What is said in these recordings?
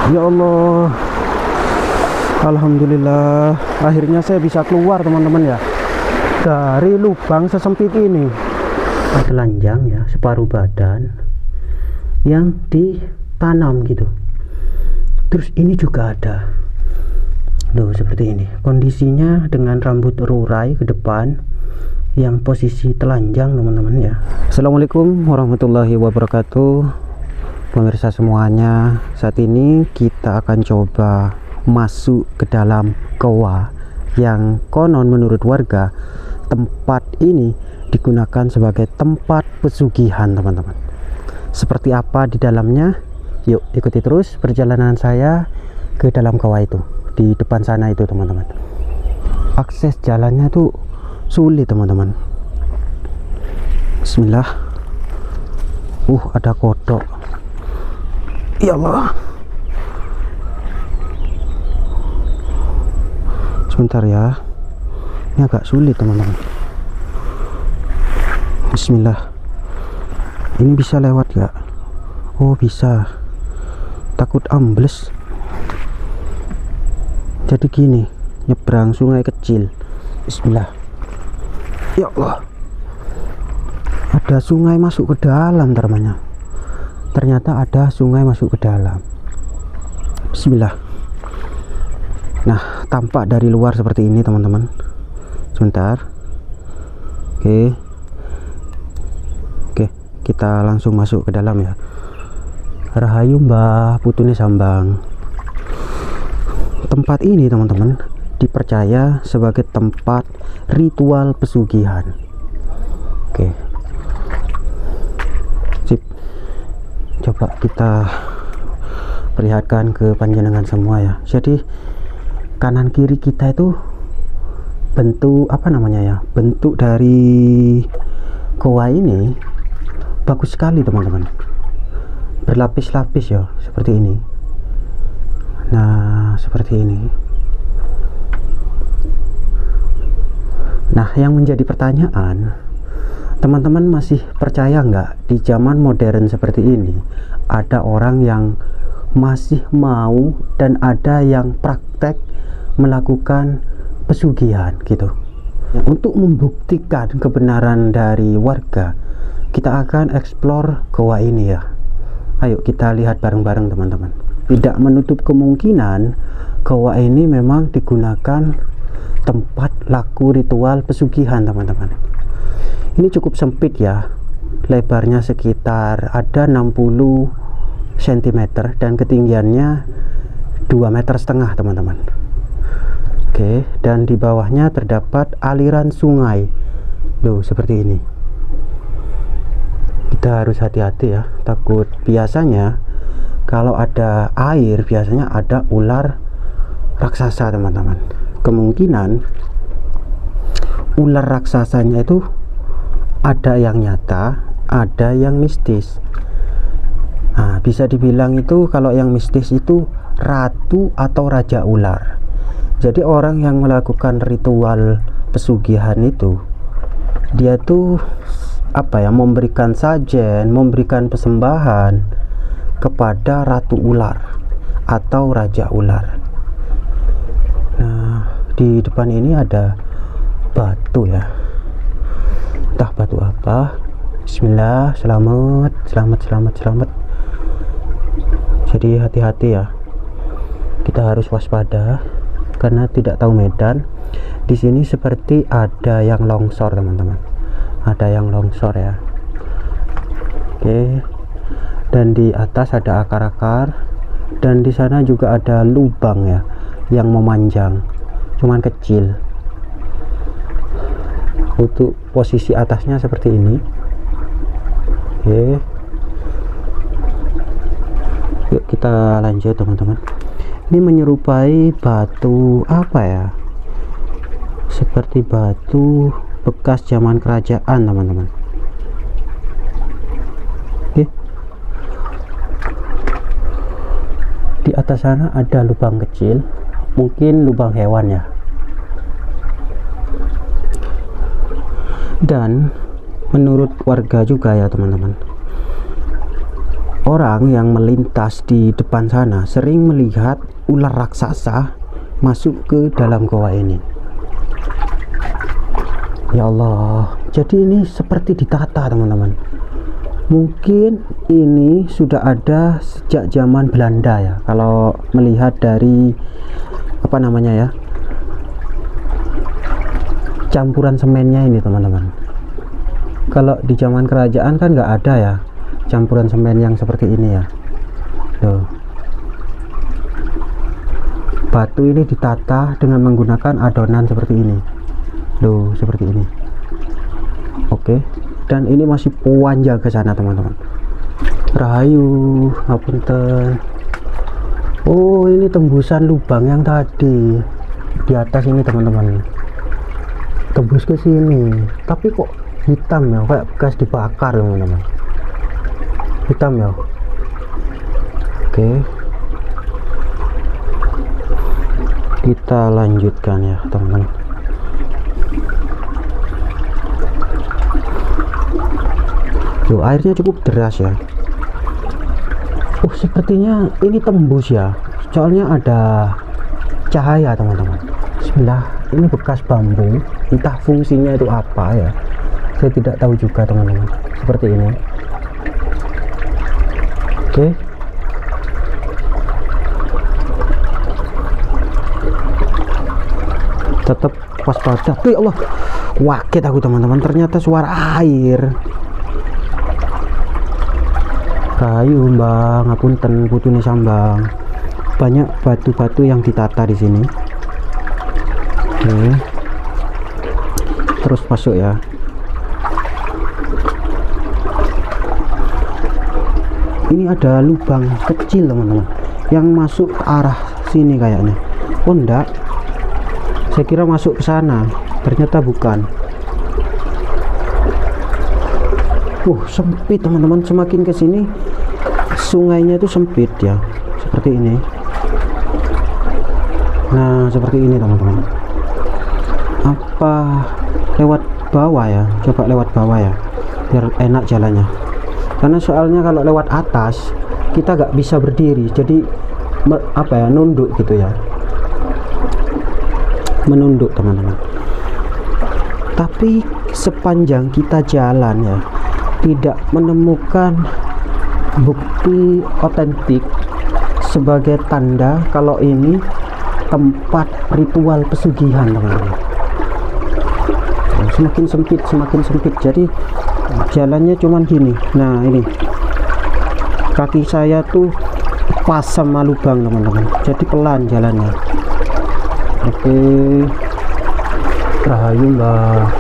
Ya Allah, alhamdulillah akhirnya saya bisa keluar teman-teman ya dari lubang sesempit ini. Telanjang ya, separuh badan yang ditanam gitu. Terus ini juga ada loh, seperti ini kondisinya dengan rambut rurai ke depan yang posisi telanjang teman-teman ya. Assalamualaikum warahmatullahi wabarakatuh. Pemirsa semuanya, saat ini kita akan coba masuk ke dalam goa yang konon menurut warga tempat ini digunakan sebagai tempat pesugihan teman-teman. Seperti apa di dalamnya? Yuk ikuti terus perjalanan saya ke dalam goa itu. Di depan sana itu teman-teman. Akses jalannya tuh sulit teman-teman. Bismillah. Ada kodok. Ya Allah. Sebentar ya. Ini agak sulit teman-teman. Bismillah. Ini bisa lewat gak? Oh bisa. Takut ambles. Jadi gini, nyebrang sungai kecil. Bismillah. Ya Allah. Ada sungai masuk ke dalam temannya. Ternyata ada sungai masuk ke dalam. Bismillah. Nah, tampak dari luar seperti ini teman-teman. Sebentar. Oke, kita langsung masuk ke dalam ya. Rahayu Mbah Putune Sambang. Tempat ini teman-teman dipercaya sebagai tempat ritual pesugihan. Oke, sip. Coba kita perlihatkan ke panjenengan semua ya. Jadi kanan kiri kita itu bentuk apa namanya ya, bentuk dari goa ini bagus sekali teman-teman, berlapis-lapis ya, seperti ini. Nah seperti ini. Nah yang menjadi pertanyaan, teman-teman masih percaya nggak di zaman modern seperti ini ada orang yang masih mau dan ada yang praktek melakukan pesugihan gitu? Untuk membuktikan kebenaran dari warga, kita akan explore goa ini ya. Ayo kita lihat bareng-bareng teman-teman. Tidak menutup kemungkinan goa ini memang digunakan tempat laku ritual pesugihan teman-teman. Ini cukup sempit ya, lebarnya sekitar ada 60 cm dan ketinggiannya 2,5 meter teman-teman. Oke, dan di bawahnya terdapat aliran sungai loh, seperti ini. Kita harus hati-hati ya, takut. Biasanya kalau ada air biasanya ada ular raksasa teman-teman. Kemungkinan ular raksasanya itu ada yang nyata, ada yang mistis. Nah, bisa dibilang itu kalau yang mistis itu ratu atau raja ular. Jadi orang yang melakukan ritual pesugihan itu, dia tuh apa ya, memberikan sajen, memberikan persembahan kepada ratu ular atau raja ular. Nah, di depan ini ada batu ya. Entah batu apa. Bismillah. Selamat. Jadi hati-hati ya, kita harus waspada karena tidak tahu medan. Di sini seperti ada yang longsor teman-teman, ada yang longsor ya. Oke, dan di atas ada akar-akar, dan di sana juga ada lubang ya yang memanjang, cuman kecil. Untuk posisi atasnya seperti ini. Oke, yuk kita lanjut teman-teman. Ini menyerupai batu apa ya, seperti batu bekas zaman kerajaan teman-teman. Oke, di atas sana ada lubang kecil, mungkin lubang hewan ya. Dan menurut warga juga ya teman-teman, orang yang melintas di depan sana sering melihat ular raksasa masuk ke dalam goa ini. Ya Allah, jadi ini seperti ditata teman-teman. Mungkin ini sudah ada sejak zaman Belanda ya, kalau melihat dari apa namanya ya, campuran semennya ini teman-teman. Kalau di zaman kerajaan kan nggak ada ya campuran semen yang seperti ini ya. Tuh, batu ini ditata dengan menggunakan adonan seperti ini. Loh, seperti ini. Oke, dan ini masih panjang ke sana teman-teman. Rahayu, ngapunten. Oh, ini tembusan lubang yang tadi di atas ini teman-teman. Tembus ke sini, tapi kok hitam ya, kayak bekas dibakar teman-teman. Hitam ya. Oke, kita lanjutkan ya teman-teman. Tuh, airnya cukup deras ya. Oh, sepertinya ini tembus ya, soalnya ada cahaya teman-teman. Bismillah, ini bekas bambu, entah fungsinya itu apa ya, saya tidak tahu juga teman-teman. Seperti ini. Oke, tetap waspada. Ya Allah, kaget aku teman-teman, ternyata suara air. Kayu mbak, ngapunten putune sambang. Banyak batu-batu yang ditata di sini. Oke, terus masuk ya. Ini ada lubang kecil teman-teman yang masuk ke arah sini kayaknya. Oh enggak, saya kira masuk ke sana, ternyata bukan. Sempit teman-teman, semakin ke sini sungainya itu sempit ya, seperti ini. Nah, seperti ini teman-teman. Apa lewat bawah ya? Coba lewat bawah ya, biar enak jalannya. Karena soalnya kalau lewat atas kita nggak bisa berdiri, jadi apa ya, nunduk gitu ya, menunduk teman-teman. Tapi sepanjang kita jalan ya, tidak menemukan bukti otentik sebagai tanda kalau ini tempat ritual pesugihan teman-teman. Semakin sempit, jadi jalannya cuman gini. Nah, ini kaki saya tuh pas sama lubang teman-teman, jadi pelan jalannya. Oke, rahayu mbak.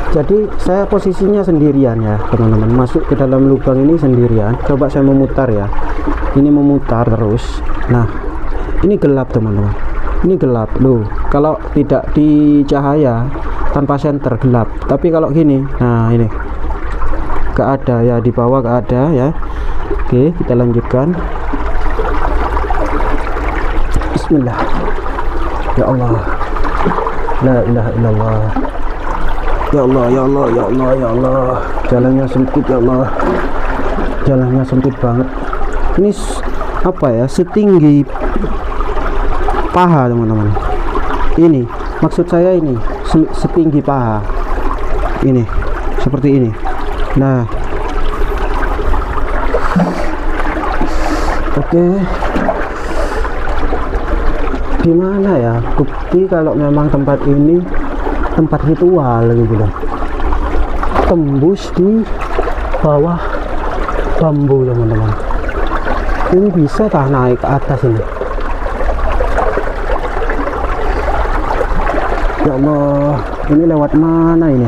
Jadi saya posisinya sendirian ya teman-teman, masuk ke dalam lubang ini sendirian. Coba saya memutar ya, ini memutar terus. Nah, ini gelap teman-teman, ini gelap loh. Kalau tidak di cahaya tanpa senter gelap, tapi kalau gini, nah ini gak ada ya, di bawah gak ada ya. Oke, kita lanjutkan. Bismillah. Ya Allah, la ilaha illallah. Ya Allah, ya Allah, ya Allah, ya Allah. Jalannya sempit ya Allah, jalannya sempit banget. Ini apa ya, setinggi paha teman-teman. Ini maksud saya, ini setinggi paha ini, seperti ini. Nah, oke, gimana ya bukti kalau memang tempat ini tempat ritual gitu loh. Tembus di bawah bambu teman-teman. Ini bisa tak naik ke atas ini? Ya Allah, ini lewat mana ini?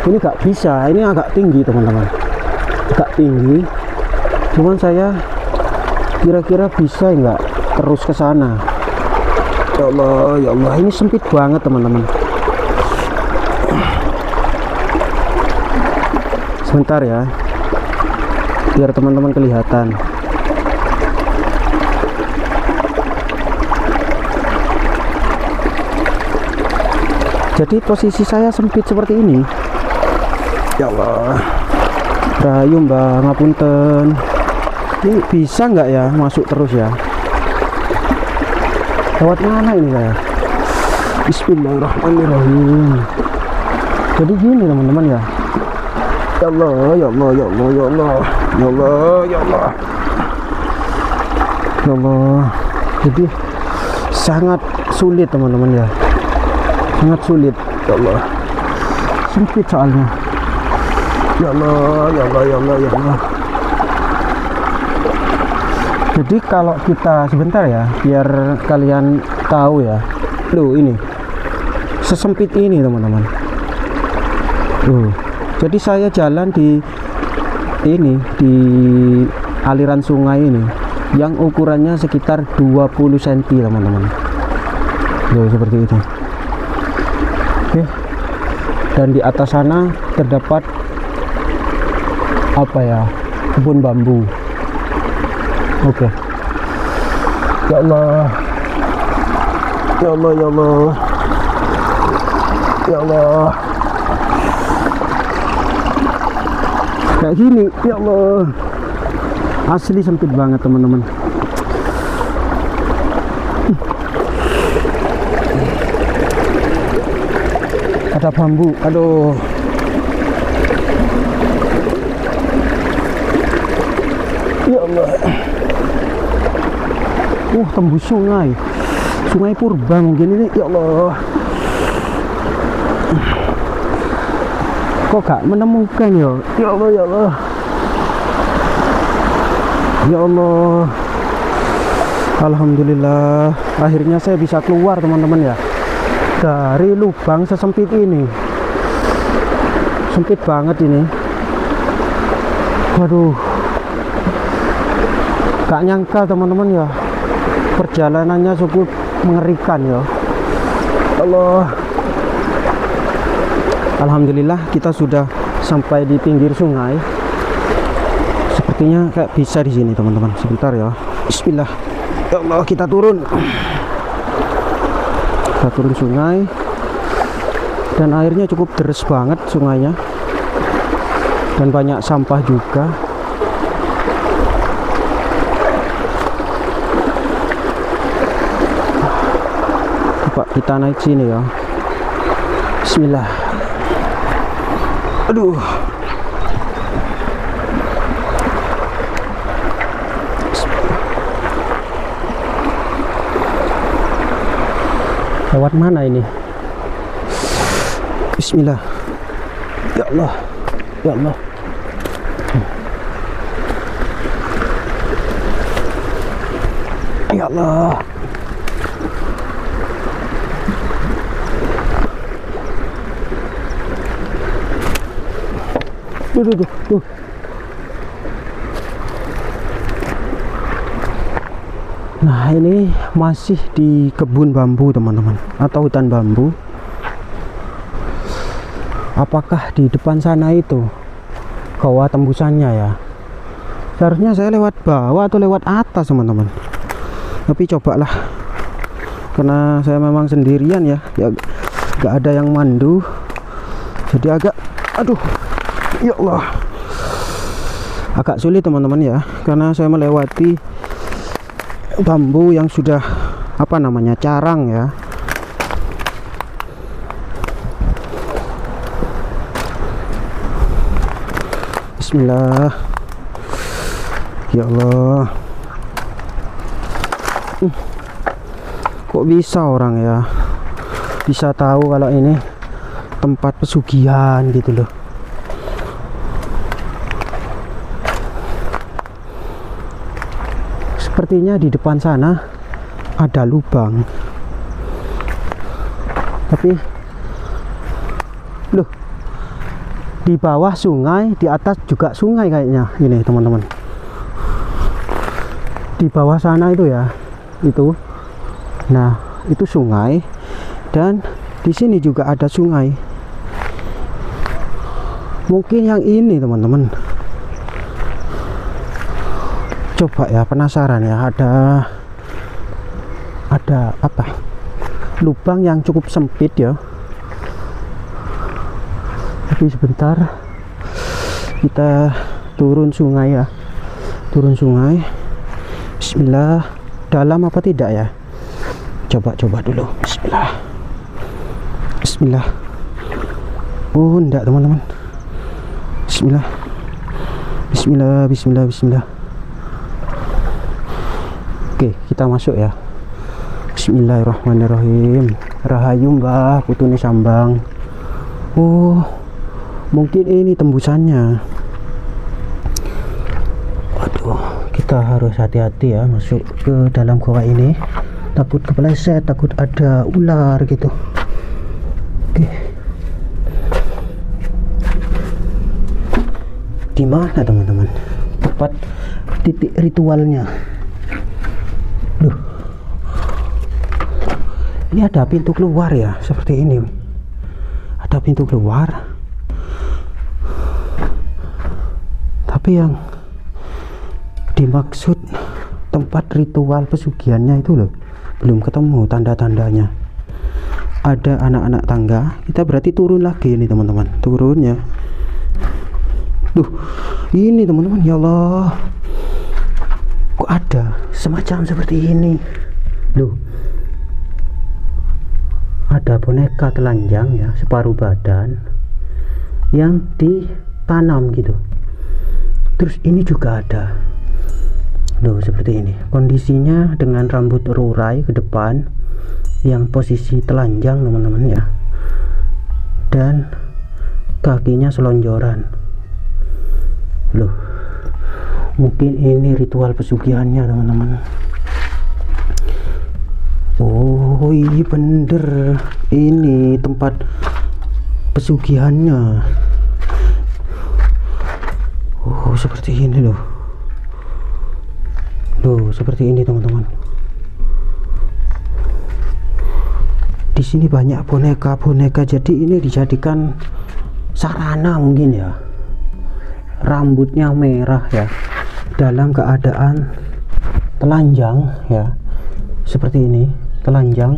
Ini gak bisa, ini agak tinggi teman-teman, agak tinggi. Cuman saya kira-kira bisa nggak terus ke sana? Ya Allah, ya Allah, ini sempit banget teman-teman. Sebentar ya, biar teman-teman kelihatan. Jadi posisi saya sempit seperti ini. Ya Allah. Rayu mbak, ngapunten. Ini bisa nggak ya masuk terus ya? Lewat mana ini saya? Bismillahirrahmanirrahim. Jadi gini teman-teman ya. Ya Allah, ya Allah, ya Allah, ya Allah, ya Allah, ya Allah, ya Allah. Jadi sangat sulit teman-teman ya, sangat sulit. Ya Allah, sempit soalnya. Ya Allah, ya Allah, ya Allah, ya Allah. Jadi kalau kita sebentar ya, biar kalian tahu ya. Loh ini sesempit ini teman-teman. Jadi saya jalan di ini, di aliran sungai ini yang ukurannya sekitar 20 cm teman-teman. Loh seperti itu. Oke. Dan di atas sana terdapat apa ya, kebun bambu. Oke. Ya Allah, ya Allah, ya Allah, ya Allah. Kayak gini, ya Allah. Asli sempit banget teman-teman. Ada bambu, aduh. Ya Allah. Tembus sungai purba mungkin ini. Ya Allah, kok gak menemukan ya? Ya Allah, ya Allah, ya Allah. Alhamdulillah akhirnya saya bisa keluar teman-teman ya, dari lubang sesempit ini. Sempit banget ini. Waduh, gak nyangka teman-teman ya, perjalanannya cukup mengerikan ya. Allah, alhamdulillah kita sudah sampai di pinggir sungai. Sepertinya kayak bisa di sini teman-teman. Sebentar ya. Bismillah. Ya Allah, kita turun. Kita turun sungai. Dan airnya cukup deras banget sungainya. Dan banyak sampah juga. Kita naik sini ya. Bismillah. Aduh. Lewat mana ini? Bismillah. Ya Allah, ya Allah. Ya Allah. Duh. Nah ini masih di kebun bambu teman-teman, atau hutan bambu. Apakah di depan sana itu goa tembusannya ya? Seharusnya saya lewat bawah atau lewat atas teman-teman. Tapi cobalah, karena saya memang sendirian ya, gak ada yang mandu. Jadi agak, aduh, ya Allah, agak sulit teman-teman ya, karena saya melewati bambu yang sudah apa namanya, carang ya. Bismillah. Ya Allah. Kok bisa orang ya bisa tahu kalau ini tempat pesugihan gitu loh. Sepertinya di depan sana ada lubang. Tapi loh, di bawah sungai, di atas juga sungai kayaknya. Ini teman-teman, di bawah sana itu ya, itu. Nah, itu sungai, dan di sini juga ada sungai. Mungkin yang ini teman-teman. Coba ya, penasaran ya, ada apa? Lubang yang cukup sempit ya. Tapi sebentar. Kita turun sungai ya, turun sungai. Bismillah. Dalam apa tidak ya? Coba dulu. Bismillah. Bismillah. Oh enggak teman-teman. Bismillah. Bismillah. Oke, kita masuk ya. Bismillahirrahmanirrahim. Rahayu Mbah, putune sambang. Oh, mungkin ini tembusannya. Waduh, kita harus hati-hati ya masuk ke dalam goa ini. Takut kepleset, takut ada ular gitu. Oke. Di mana teman-teman tempat titik ritualnya? Duh, ini ada pintu keluar ya, seperti ini. Ada pintu keluar, tapi yang dimaksud tempat ritual pesugihannya itu loh belum ketemu tanda-tandanya. Ada anak-anak tangga. Kita berarti turun lagi ini teman-teman, turun ya. Duh, ini teman-teman, ya Allah, kok ada semacam seperti ini loh. Ada boneka telanjang ya, separuh badan yang ditanam gitu. Terus ini juga ada loh, seperti ini kondisinya, dengan rambut terurai ke depan yang posisi telanjang teman-teman ya, dan kakinya selonjoran. Loh, mungkin ini ritual pesugihannya teman-teman. Oh iya bener, ini tempat pesugihannya. Oh seperti ini loh. Loh seperti ini teman-teman. Di sini banyak boneka-boneka, jadi ini dijadikan sarana mungkin ya. Rambutnya merah ya, dalam keadaan telanjang ya, seperti ini, telanjang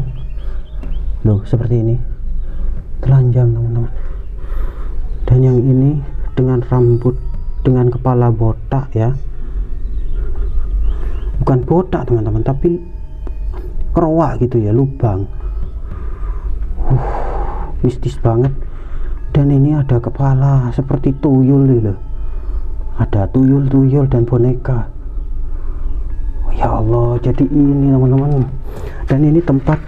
loh, seperti ini telanjang teman-teman. Dan yang ini dengan rambut, dengan kepala botak ya, bukan botak teman-teman, tapi kerowak gitu ya, lubang. Mistis banget. Dan ini ada kepala seperti tuyul loh, ada tuyul dan boneka. Ya Allah, jadi ini teman-teman. Dan ini tempat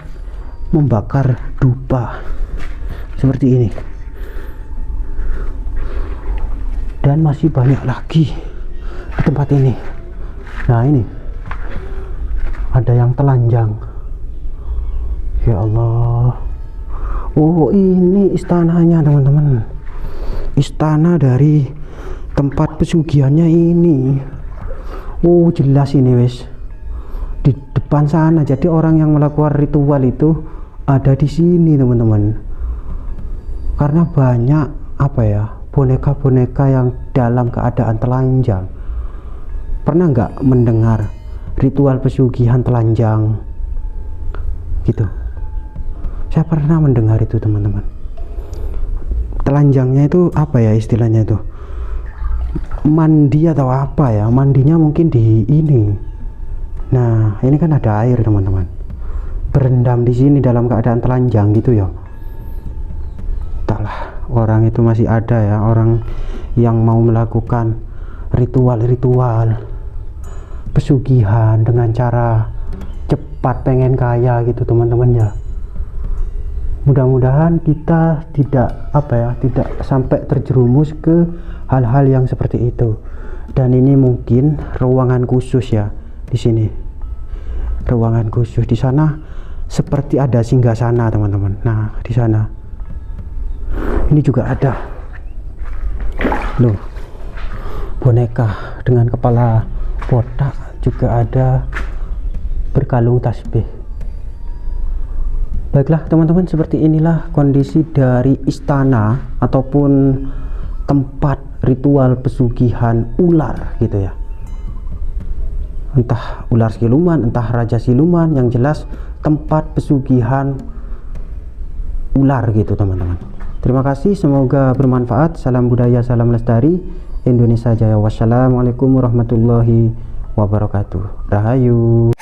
membakar dupa seperti ini. Dan masih banyak lagi di tempat ini. Nah ini ada yang telanjang. Ya Allah. Oh ini istananya teman-teman, istana dari tempat pesugihannya ini. Oh jelas ini wes di depan sana. Jadi orang yang melakukan ritual itu ada di sini teman-teman, karena banyak apa ya, boneka-boneka yang dalam keadaan telanjang. Pernah nggak mendengar ritual pesugihan telanjang gitu? Saya pernah mendengar itu teman-teman. Telanjangnya itu apa ya istilahnya itu, mandi atau apa ya, mandinya mungkin di ini. Nah ini kan ada air teman-teman, berendam di sini dalam keadaan telanjang gitu ya. Entahlah, orang itu masih ada ya, orang yang mau melakukan ritual pesugihan dengan cara cepat, pengen kaya gitu teman-teman ya. Mudah-mudahan kita tidak tidak sampai terjerumus ke hal-hal yang seperti itu. Dan ini mungkin ruangan khusus ya di sini, ruangan khusus. Di sana seperti ada singgasana teman-teman. Nah di sana ini juga ada loh, boneka dengan kepala botak, juga ada berkalung tasbih. Baiklah teman-teman, seperti inilah kondisi dari istana ataupun tempat ritual pesugihan ular gitu ya. Entah ular siluman, entah raja siluman, yang jelas tempat pesugihan ular gitu teman-teman. Terima kasih, semoga bermanfaat. Salam budaya, salam lestari. Indonesia Jaya. Wassalamualaikum warahmatullahi wabarakatuh. Rahayu.